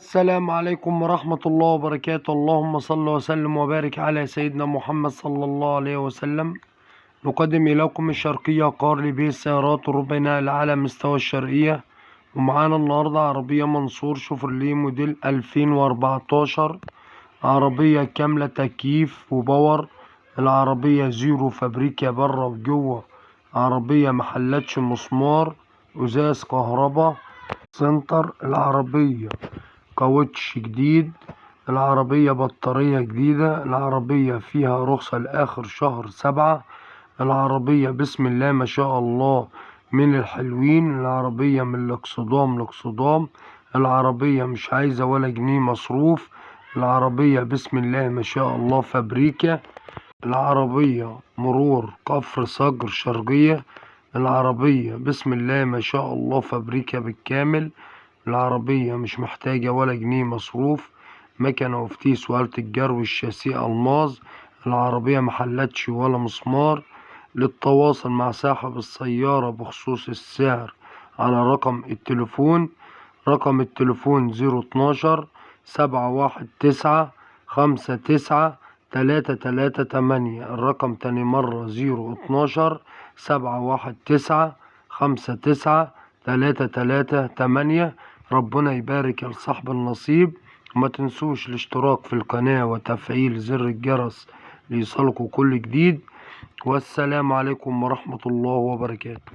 السلام عليكم ورحمة الله وبركاته. اللهم صل وسلم وبارك على سيدنا محمد صلى الله عليه وسلم. نقدم إليكم الشرقية قار لبيع السيارات وربنا على مستوى الشرقية. ومعانا النهاردة عربية منصور شوفرليه موديل 2014، عربية كاملة تكييف وباور. العربية زيرو فابريكا بره وجوه، عربية محلتش مسمار، ازاز كهربا، سنتر. العربية كاوتش جديد، العربية بطارية جديدة، العربية فيها رخصة لآخر شهر 7. العربية بسم الله ما شاء الله من الحلوين، العربية من الاكسدام لاكسدام، العربية مش عايزة ولا جنيه مصروف، العربية بسم الله ما شاء الله فابريكا، العربية مرور كفر صقر شرقية، العربية بسم الله ما شاء الله فابريكا بالكامل، العربية مش محتاجة ولا جنيه مصروف، مكنة وفتيس وآلة الجرو الشاسيه ألماظ، العربية محلتش ولا مسمار. للتواصل مع صاحب السيارة بخصوص السعر على رقم التليفون 012-719-59-338. الرقم تاني مرة 012-719-59-338. ربنا يبارك لصاحب النصيب. وما تنسوش الاشتراك في القناة وتفعيل زر الجرس ليصلكوا كل جديد. والسلام عليكم ورحمة الله وبركاته.